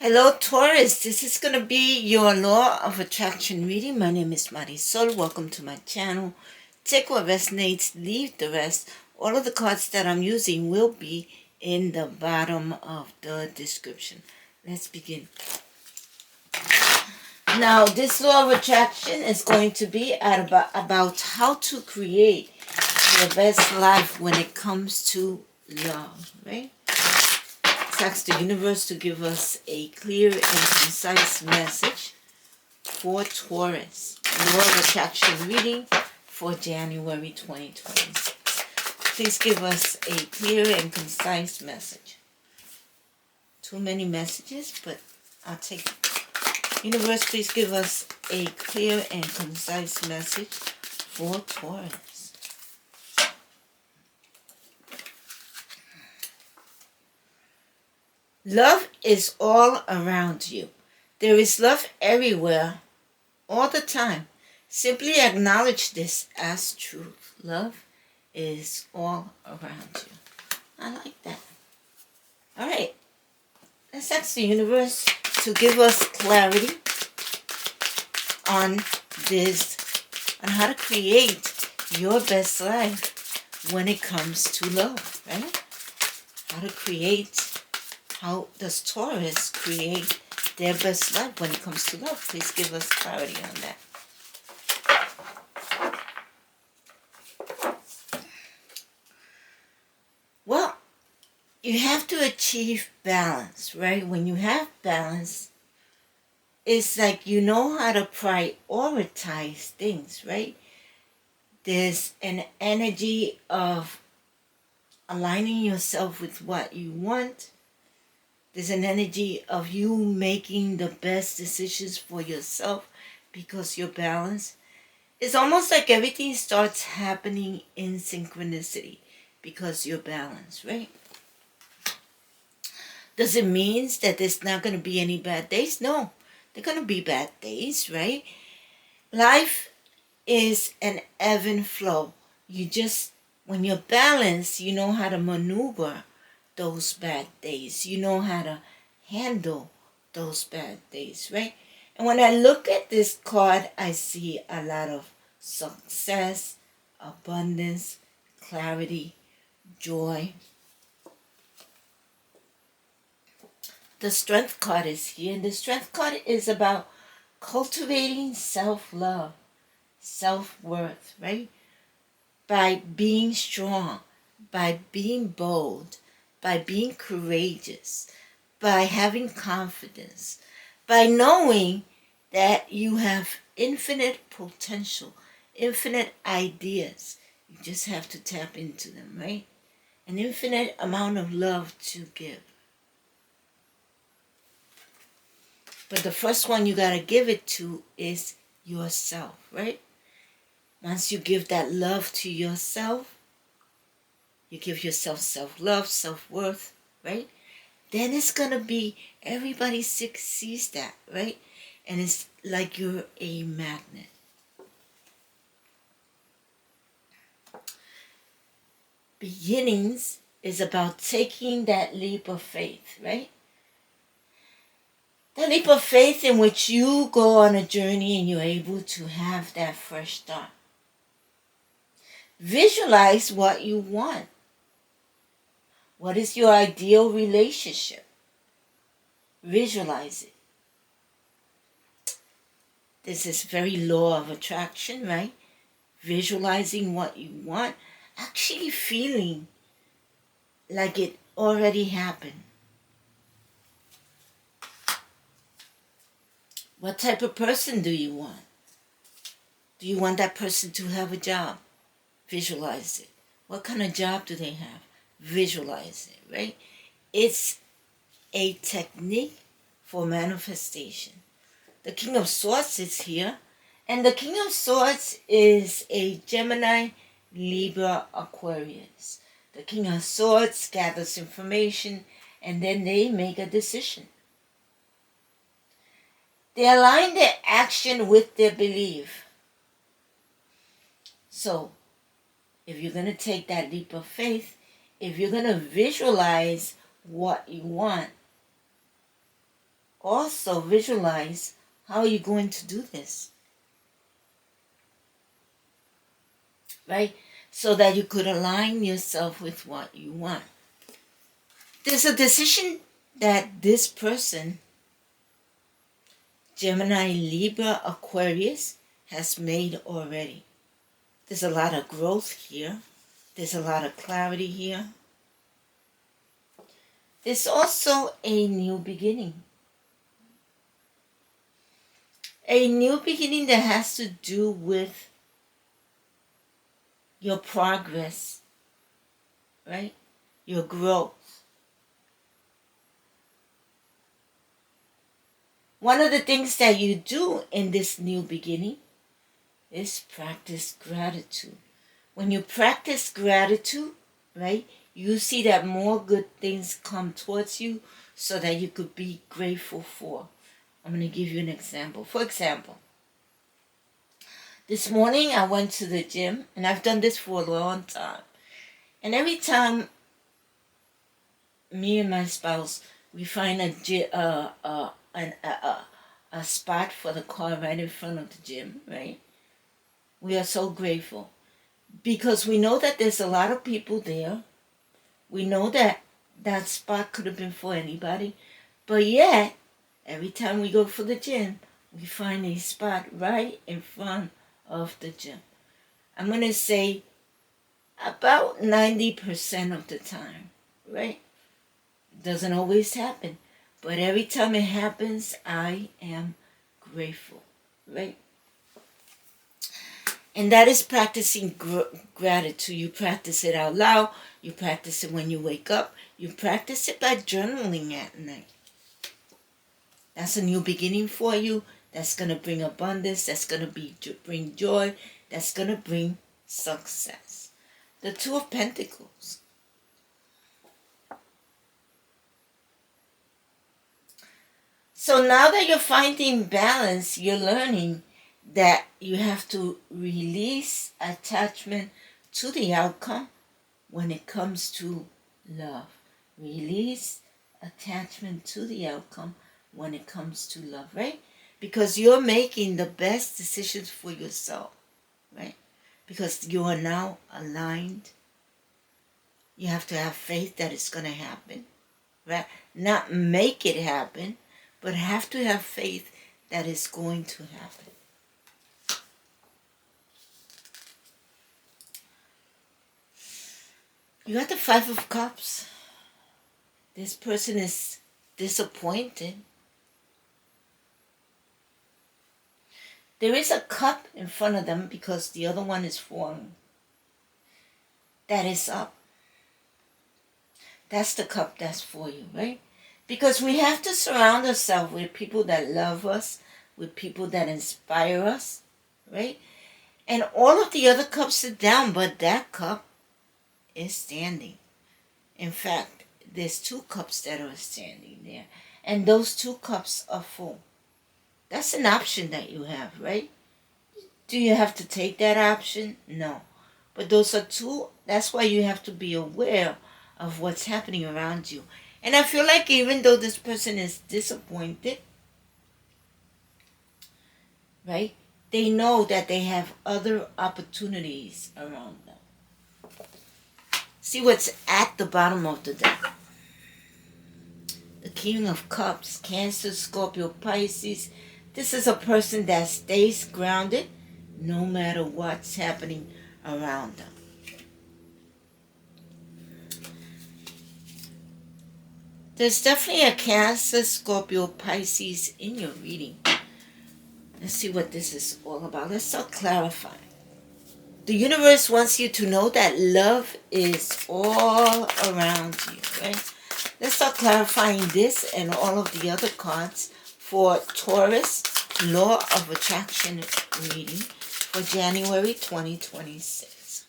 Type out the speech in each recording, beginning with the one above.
Hello Taurus, this is going to be your law of attraction reading. My name is Marisol. Welcome to my channel. Take what resonates, leave the rest. All of the cards that I'm using will be in the bottom of the description. Let's begin. Now, this law of attraction is going to be about how to create your best life when it comes to love, right? Ask the universe to give us a clear and concise message for Taurus. Law of attraction reading for January 2026. Please give us a clear and concise message. Too many messages, but I'll take it. Universe, please give us a clear and concise message for Taurus. Love is all around you. There is love everywhere, all the time. Simply acknowledge this as truth. Love is all around you. I like that. All right. Let's ask the universe to give us clarity on this, on how to create your best life when it comes to love, right? How does Taurus create their best life when it comes to love? Please give us clarity on that. Well, you have to achieve balance, right? When you have balance, it's like you know how to prioritize things, right? There's an energy of aligning yourself with what you want. There's an energy of you making the best decisions for yourself because you're balanced. It's almost like everything starts happening in synchronicity because you're balanced, right? Does it mean that there's not going to be any bad days? No, there are going to be bad days, right? Life is an ebb and flow. When you're balanced, you know how to maneuver those bad days. You know how to handle those bad days, right? And when I look at this card, I see a lot of success, abundance, clarity, joy. The Strength card is here, and the Strength card is about cultivating self-love, self-worth, right? By being strong, by being bold, by being courageous, by having confidence, by knowing that you have infinite potential, infinite ideas. You just have to tap into them, right? An infinite amount of love to give. But the first one you got to give it to is yourself, right? Once you give that love to yourself, you give yourself self-love, self-worth, right? Then it's going to be, everybody sees that, right? And it's like you're a magnet. Beginnings is about taking that leap of faith, right? That leap of faith in which you go on a journey and you're able to have that fresh start. Visualize what you want. What is your ideal relationship? Visualize it. This is very law of attraction, right? Visualizing what you want, actually feeling like it already happened. What type of person do you want? Do you want that person to have a job? Visualize it. What kind of job do they have? Visualize it, right? It's a technique for manifestation. The King of Swords is here, and the King of Swords is a Gemini, Libra, Aquarius. The King of Swords gathers information, and then they make a decision. They align their action with their belief. So, if you're going to take that leap of faith, if you're going to visualize what you want, also visualize how you're going to do this, right? So that you could align yourself with what you want. There's a decision that this person, Gemini, Libra, Aquarius, has made already. There's a lot of growth here. There's a lot of clarity here. There's also a new beginning. A new beginning that has to do with your progress, right? Your growth. One of the things that you do in this new beginning is practice gratitude. When you practice gratitude, right, you see that more good things come towards you so that you could be grateful for. I'm going to give you an example. For example, this morning I went to the gym, and I've done this for a long time. And every time me and my spouse, we find a spot for the car right in front of the gym, right? We are so grateful because we know that there's a lot of people there. We know that that spot could have been for anybody, but yet every time we go for the gym, we find a spot right in front of the gym. I'm going to say about 90% of the time, right? It doesn't always happen, but every time it happens, I am grateful, right? And that is practicing gratitude. You practice it out loud. You practice it when you wake up. You practice it by journaling at night. That's a new beginning for you. That's going to bring abundance. That's going to bring joy. That's going to bring success. The Two of Pentacles. So now that you're finding balance, you're learning that you have to release attachment to the outcome when it comes to love. Release attachment to the outcome when it comes to love, right? Because you're making the best decisions for yourself, right? Because you are now aligned. You have to have faith that it's going to happen, right? Not make it happen, but have to have faith that it's going to happen. You got the Five of Cups. This person is disappointed. There is a cup in front of them because the other one is falling. That is up. That's the cup that's for you, right? Because we have to surround ourselves with people that love us, with people that inspire us, right? And all of the other cups are down, but that cup is standing. In fact, there's two cups that are standing there, and those two cups are full. That's an option that you have, right? Do you have to take that option? No. But those are two. That's why you have to be aware of what's happening around you. And I feel like even though this person is disappointed, right, they know that they have other opportunities around them. See what's at the bottom of the deck. The King of Cups, Cancer, Scorpio, Pisces. This is a person that stays grounded no matter what's happening around them. There's definitely a Cancer, Scorpio, Pisces in your reading. Let's see what this is all about. Let's start clarifying. The universe wants you to know that love is all around you, right? Let's start clarifying this and all of the other cards for Taurus Law of Attraction reading for January 2026.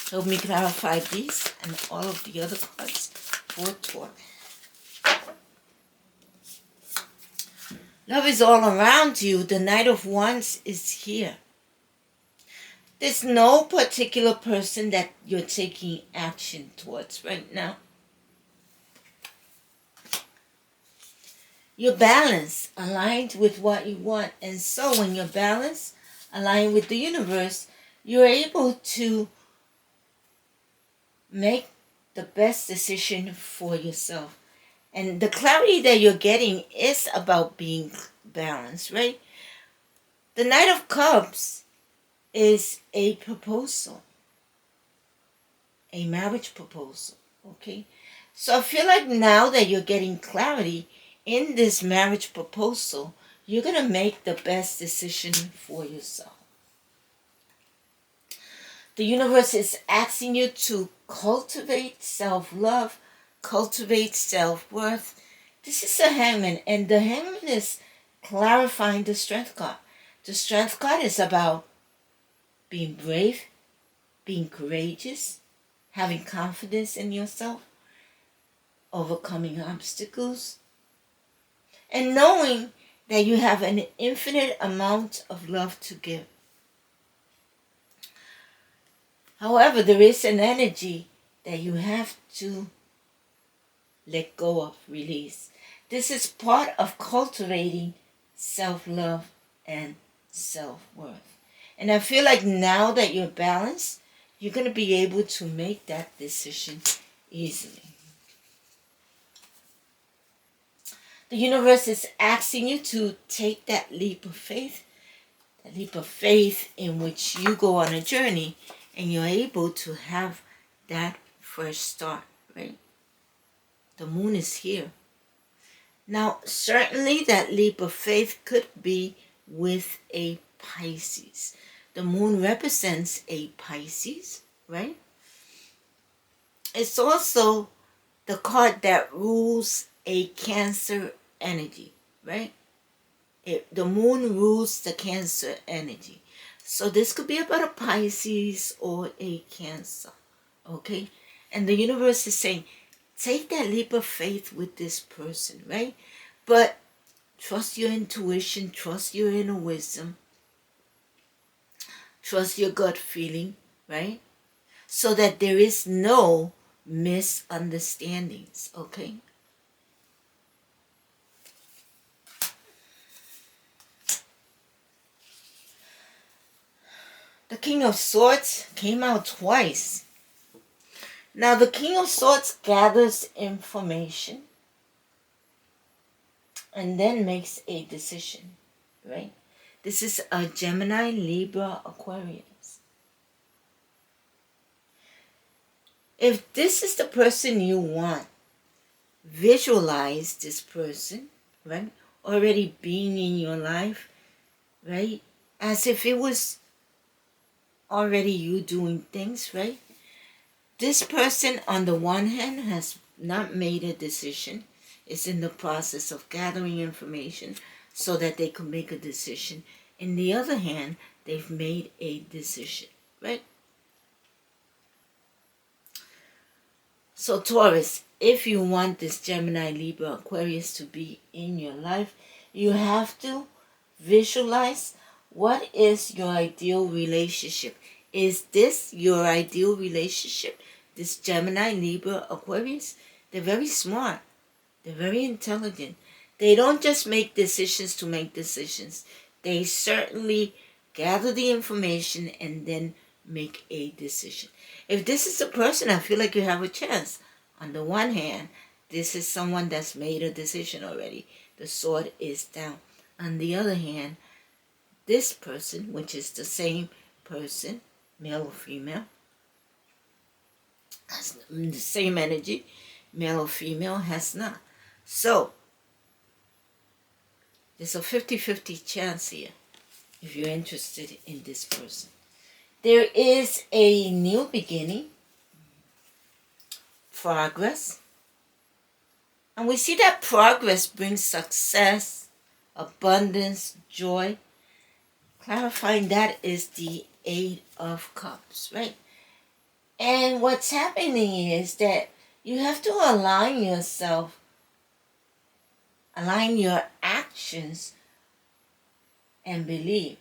Help me clarify these and all of the other cards for Taurus. Love is all around you. The Knight of Wands is here. There's no particular person that you're taking action towards right now. You're balanced, aligned with what you want. And so when you're balanced, aligned with the universe, you're able to make the best decision for yourself. And the clarity that you're getting is about being balanced, right? The Knight of Cups is a proposal, a marriage proposal, okay? So I feel like now that you're getting clarity in this marriage proposal, you're going to make the best decision for yourself. The universe is asking you to cultivate self-love, cultivate self-worth. This is a hangman, and the hangman is clarifying the strength card. The strength card is about being brave, being courageous, having confidence in yourself, overcoming obstacles, and knowing that you have an infinite amount of love to give. However, there is an energy that you have to let go of, release. This is part of cultivating self-love and self-worth. And I feel like now that you're balanced, you're going to be able to make that decision easily. The universe is asking you to take that leap of faith in which you go on a journey and you're able to have that fresh start, right? The moon is here. Now, certainly that leap of faith could be with a Pisces. The moon represents a Pisces, right? It's also the card that rules a Cancer energy, right? The moon rules the Cancer energy. So this could be about a Pisces or a Cancer, okay? And the universe is saying, take that leap of faith with this person, right? But trust your intuition, trust your inner wisdom, trust your gut feeling, right? So that there is no misunderstandings, okay? The King of Swords came out twice. Now, the King of Swords gathers information and then makes a decision, right? This is a Gemini, Libra, Aquarius. If this is the person you want, visualize this person, right? Already being in your life, right? As if it was already you doing things, right? This person, on the one hand, has not made a decision. Is in the process of gathering information so that they can make a decision. In the other hand, they've made a decision, right? So Taurus, if you want this Gemini, Libra, Aquarius to be in your life, you have to visualize what is your ideal relationship. Is this your ideal relationship? This Gemini, Libra, Aquarius? They're very smart. They're very intelligent. They don't just make decisions to make decisions. They certainly gather the information and then make a decision. If this is a person, I feel like you have a chance. On the one hand, this is someone that's made a decision already. The sword is down. On the other hand, this person, which is the same person, male or female, has the same energy, male or female, has not. So, there's a 50-50 chance here if you're interested in this person. There is a new beginning, progress, and we see that progress brings success, abundance, joy. Clarifying that is the Eight of Cups, right? And what's happening is that you have to align yourself, align your actions, and believe.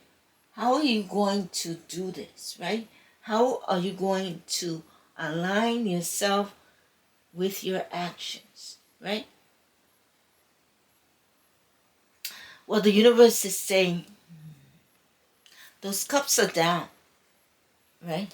How are you going to do this, right? How are you going to align yourself with your actions, right? Well, the universe is saying those cups are down, right?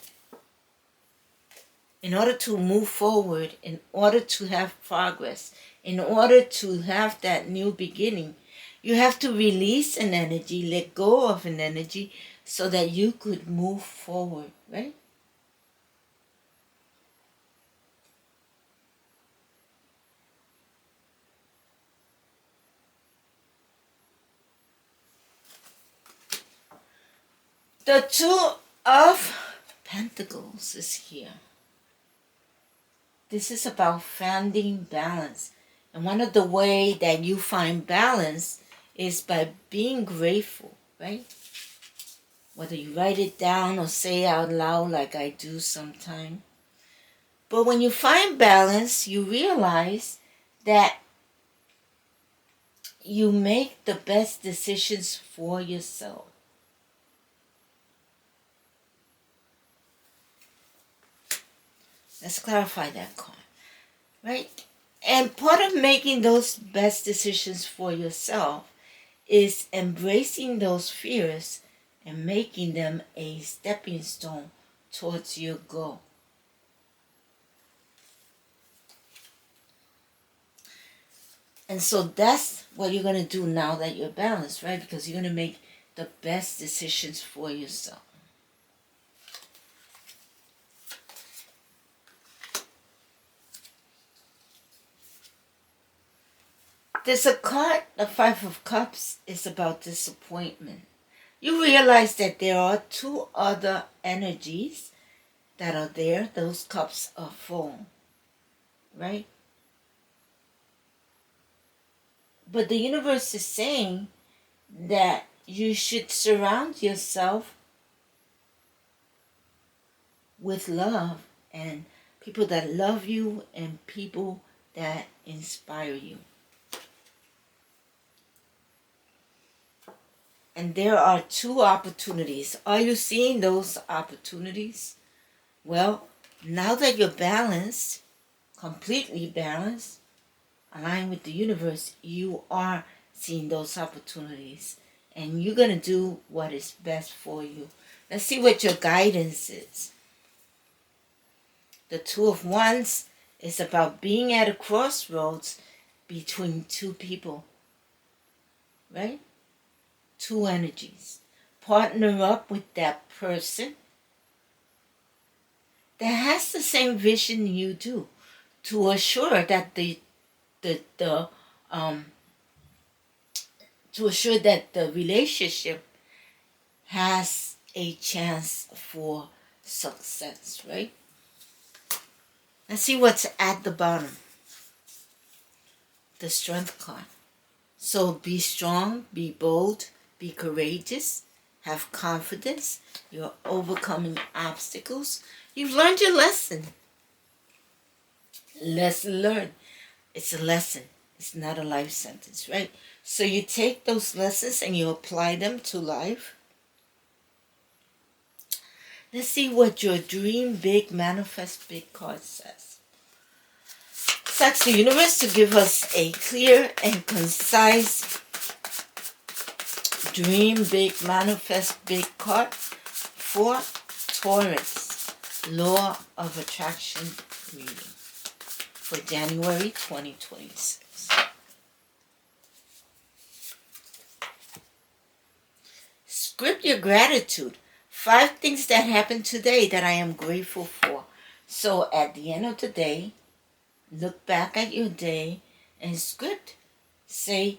In order to move forward, in order to have progress, in order to have that new beginning, you have to release an energy, let go of an energy so that you could move forward, right? The Two of Pentacles is here. This is about finding balance. And one of the way that you find balance is by being grateful, right? Whether you write it down or say out loud like I do sometimes. But when you find balance, you realize that you make the best decisions for yourself. Let's clarify that card, right? And part of making those best decisions for yourself is embracing those fears and making them a stepping stone towards your goal. And so that's what you're going to do now that you're balanced, right? Because you're going to make the best decisions for yourself. There's a card, the Five of Cups, is about disappointment. You realize that there are two other energies that are there. Those cups are full, right? But the universe is saying that you should surround yourself with love and people that love you and people that inspire you. And there are two opportunities. Are you seeing those opportunities? Well, now that you're balanced, completely balanced, aligned with the universe, you are seeing those opportunities. And you're going to do what is best for you. Let's see what your guidance is. The Two of Wands is about being at a crossroads between two people, right? Two energies. Partner up with that person that has the same vision you do to assure that the relationship has a chance for success, right? Let's see what's at the bottom. The Strength card. So be strong, be bold, be courageous, have confidence. You're overcoming obstacles. You've learned your lesson. Lesson learned. It's a lesson. It's not a life sentence, right? So you take those lessons and you apply them to life. Let's see what your Dream Big, Manifest Big card says. It's ask the universe to give us a clear and concise Dream Big, Manifest Big card for Taurus Law of Attraction reading for January 2026. Script your gratitude. 5 things that happened today that I am grateful for. So at the end of the day, look back at your day and script. Say,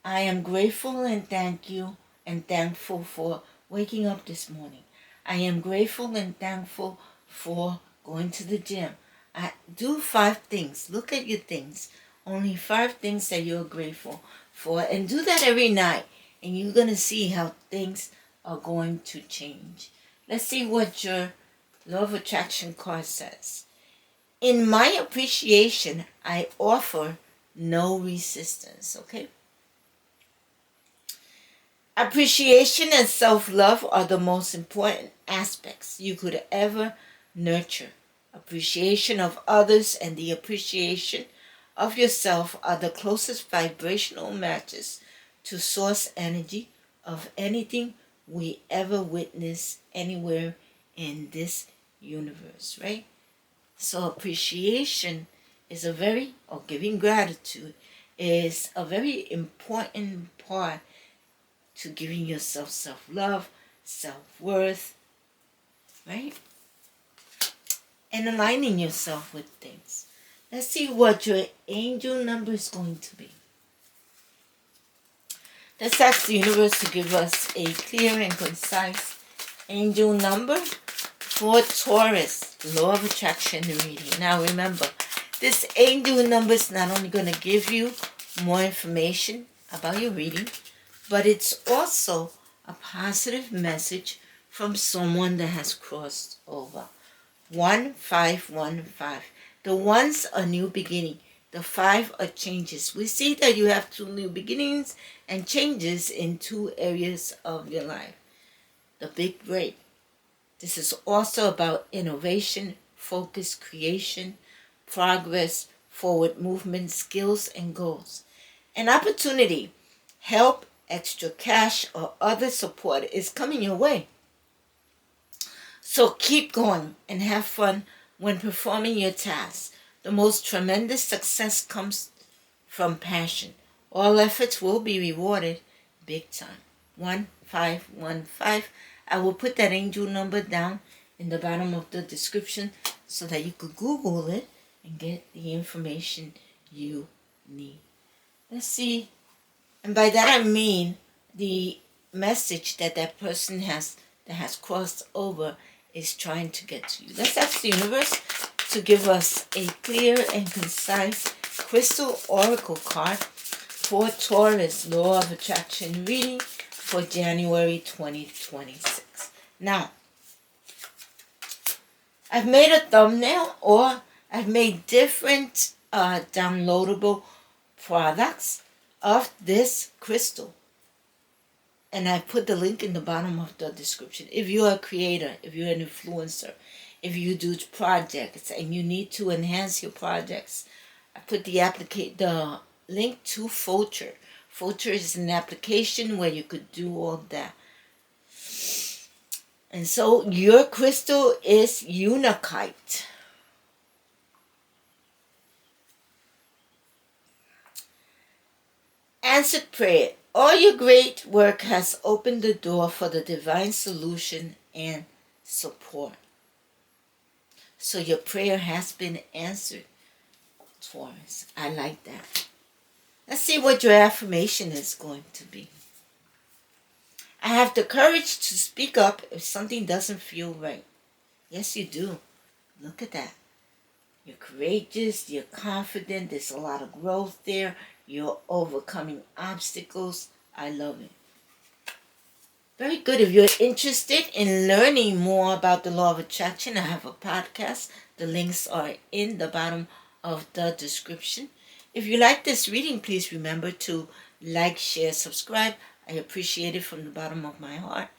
I am grateful and thank you and thankful for waking up this morning. I am grateful and thankful for going to the gym. I do 5 things. Look at your things. Only 5 things that you're grateful for. And do that every night. And you're going to see how things are going to change. Let's see what your Law of Attraction card says. In my appreciation, I offer no resistance. Okay? Appreciation and self-love are the most important aspects you could ever nurture. Appreciation of others and the appreciation of yourself are the closest vibrational matches to source energy of anything we ever witness anywhere in this universe, right? So appreciation is or giving gratitude is a very important part to giving yourself self-love, self-worth, right? And aligning yourself with things. Let's see what your angel number is going to be. Let's ask the universe to give us a clear and concise angel number for Taurus, Law of Attraction reading. Now remember, this angel number is not only going to give you more information about your reading, but it's also a positive message from someone that has crossed over. 1515. The 1's a new beginning. The 5 are changes. We see that you have 2 new beginnings and changes in 2 areas of your life. The big break. This is also about innovation, focus, creation, progress, forward movement, skills, and goals. An opportunity, help, extra cash, or other support is coming your way. So keep going and have fun when performing your tasks. The most tremendous success comes from passion. All efforts will be rewarded big time. 1515. I will put that angel number down in the bottom of the description so that you could Google it and get the information you need. Let's see. And by that I mean the message that person that has crossed over is trying to get to you. Let's ask the universe to give us a clear and concise crystal oracle card for Taurus Law of Attraction reading for January 2026. Now, I've made a thumbnail or I've made different downloadable products of this crystal. And I put the link in the bottom of the description. If you're a creator, if you're an influencer, if you do projects and you need to enhance your projects, I put the link to Fulcher. Fulcher is an application where you could do all that. And so your crystal is Unakite. Answered prayer. All your great work has opened the door for the divine solution and support. So your prayer has been answered, Taurus. I like that. Let's see what your affirmation is going to be. I have the courage to speak up if something doesn't feel right. Yes, you do. Look at that. You're courageous. You're confident. There's a lot of growth there. You're overcoming obstacles. I love it. Very good. If you're interested in learning more about the law of attraction, I have a podcast. The links are in the bottom of the description. If you like this reading, please remember to like, share, subscribe. I appreciate it from the bottom of my heart.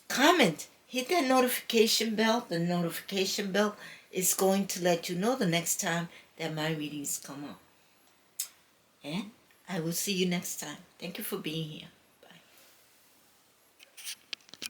Comment. Hit that notification bell. The notification bell is going to let you know the next time that my readings come up. And I will see you next time. Thank you for being here.